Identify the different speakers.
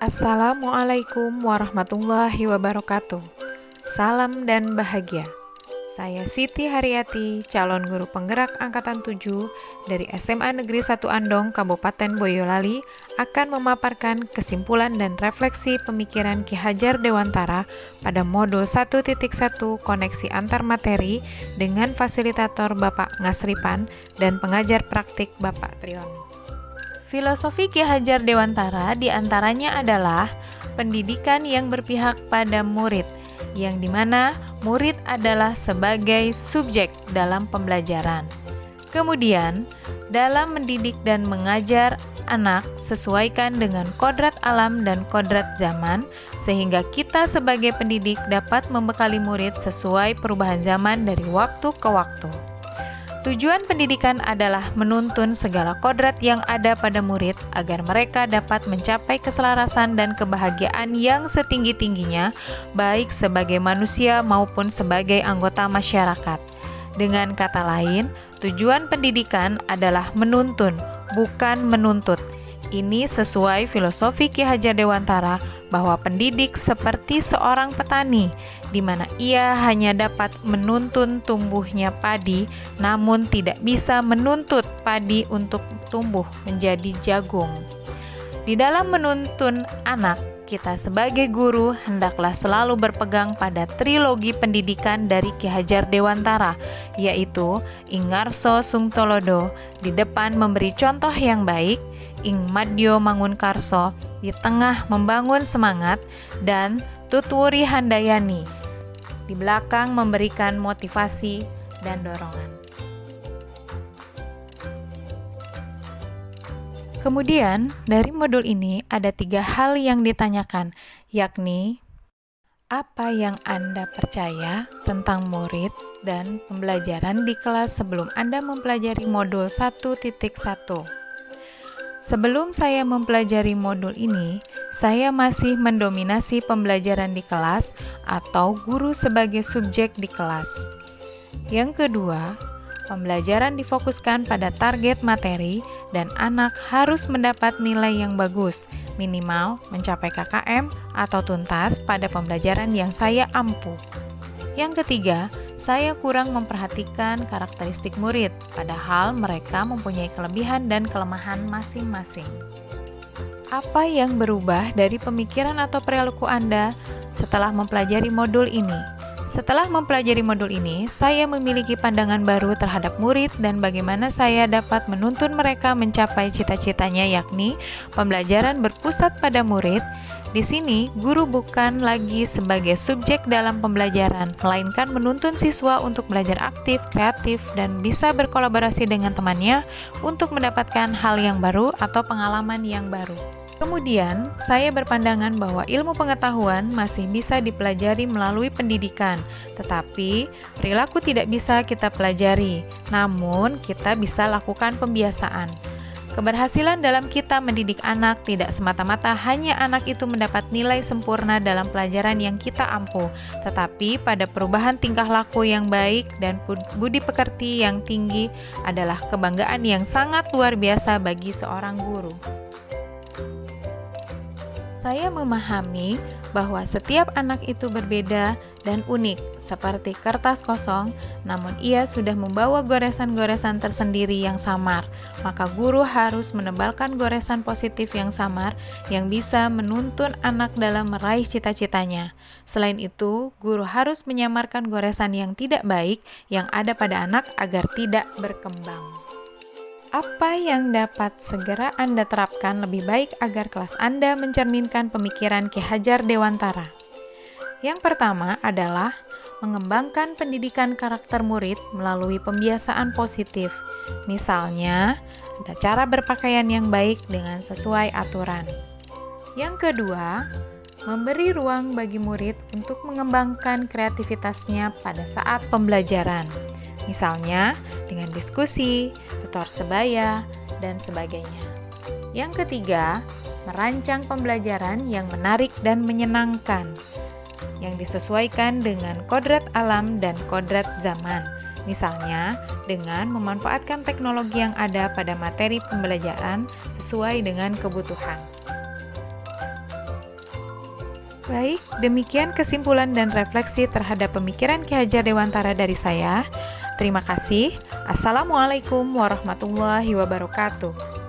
Speaker 1: Assalamualaikum warahmatullahi wabarakatuh. Salam dan bahagia. Saya Siti Haryati, calon guru penggerak Angkatan 7 dari SMA Negeri 1 Andong, Kabupaten Boyolali, akan memaparkan kesimpulan dan refleksi pemikiran Ki Hajar Dewantara pada modul 1.1 koneksi antar materi dengan fasilitator Bapak Ngasripan dan pengajar praktik Bapak Trioni. Filosofi Ki Hajar Dewantara diantaranya adalah pendidikan yang berpihak pada murid, yang dimana murid adalah sebagai subjek dalam pembelajaran. Kemudian, dalam mendidik dan mengajar anak sesuaikan dengan kodrat alam dan kodrat zaman, sehingga kita sebagai pendidik dapat membekali murid sesuai perubahan zaman dari waktu ke waktu. Tujuan pendidikan adalah menuntun segala kodrat yang ada pada murid agar mereka dapat mencapai keselarasan dan kebahagiaan yang setinggi-tingginya, baik sebagai manusia maupun sebagai anggota masyarakat. Dengan kata lain, tujuan pendidikan adalah menuntun, bukan menuntut. Ini sesuai filosofi Ki Hajar Dewantara bahwa pendidik seperti seorang petani, di mana ia hanya dapat menuntun tumbuhnya padi, namun tidak bisa menuntut padi untuk tumbuh menjadi jagung. Di dalam menuntun anak, kita sebagai guru hendaklah selalu berpegang pada trilogi pendidikan dari Ki Hajar Dewantara, yaitu Ing Ngarso Sung Tolodo, di depan memberi contoh yang baik, Ing Madyo Mangun Karso, di tengah membangun semangat, dan Tutwuri Handayani, di belakang memberikan motivasi dan dorongan. Kemudian, dari modul ini ada 3 hal yang ditanyakan, yakni apa yang Anda percaya tentang murid dan pembelajaran di kelas sebelum Anda mempelajari modul 1.1. Sebelum saya mempelajari modul ini, saya masih mendominasi pembelajaran di kelas atau guru sebagai subjek di kelas. Yang kedua, pembelajaran difokuskan pada target materi dan anak harus mendapat nilai yang bagus, minimal mencapai KKM atau tuntas pada pembelajaran yang saya ampu. Yang ketiga, saya kurang memperhatikan karakteristik murid, padahal mereka mempunyai kelebihan dan kelemahan masing-masing. Apa yang berubah dari pemikiran atau perilaku Anda setelah mempelajari modul ini? Setelah mempelajari modul ini, saya memiliki pandangan baru terhadap murid dan bagaimana saya dapat menuntun mereka mencapai cita-citanya, yakni pembelajaran berpusat pada murid. Di sini, guru bukan lagi sebagai subjek dalam pembelajaran, melainkan menuntun siswa untuk belajar aktif, kreatif, dan bisa berkolaborasi dengan temannya untuk mendapatkan hal yang baru atau pengalaman yang baru. Kemudian, saya berpandangan bahwa ilmu pengetahuan masih bisa dipelajari melalui pendidikan, tetapi perilaku tidak bisa kita pelajari, namun kita bisa lakukan pembiasaan. Keberhasilan dalam kita mendidik anak tidak semata-mata hanya anak itu mendapat nilai sempurna dalam pelajaran yang kita ampu, tetapi pada perubahan tingkah laku yang baik dan budi pekerti yang tinggi adalah kebanggaan yang sangat luar biasa bagi seorang guru. Saya memahami bahwa setiap anak itu berbeda dan unik, seperti kertas kosong, namun ia sudah membawa goresan-goresan tersendiri yang samar. Maka guru harus menebalkan goresan positif yang samar yang bisa menuntun anak dalam meraih cita-citanya. Selain itu, guru harus menyamarkan goresan yang tidak baik yang ada pada anak agar tidak berkembang. Apa yang dapat segera Anda terapkan lebih baik agar kelas Anda mencerminkan pemikiran Ki Hajar Dewantara? Yang pertama adalah mengembangkan pendidikan karakter murid melalui pembiasaan positif. Misalnya, ada cara berpakaian yang baik dengan sesuai aturan. Yang kedua, memberi ruang bagi murid untuk mengembangkan kreativitasnya pada saat pembelajaran. Misalnya, dengan diskusi, tutor sebaya, dan sebagainya. Yang ketiga, merancang pembelajaran yang menarik dan menyenangkan, yang disesuaikan dengan kodrat alam dan kodrat zaman. Misalnya, dengan memanfaatkan teknologi yang ada pada materi pembelajaran sesuai dengan kebutuhan. Baik, demikian kesimpulan dan refleksi terhadap pemikiran Ki Hajar Dewantara dari saya. Terima kasih. Assalamualaikum warahmatullahi wabarakatuh.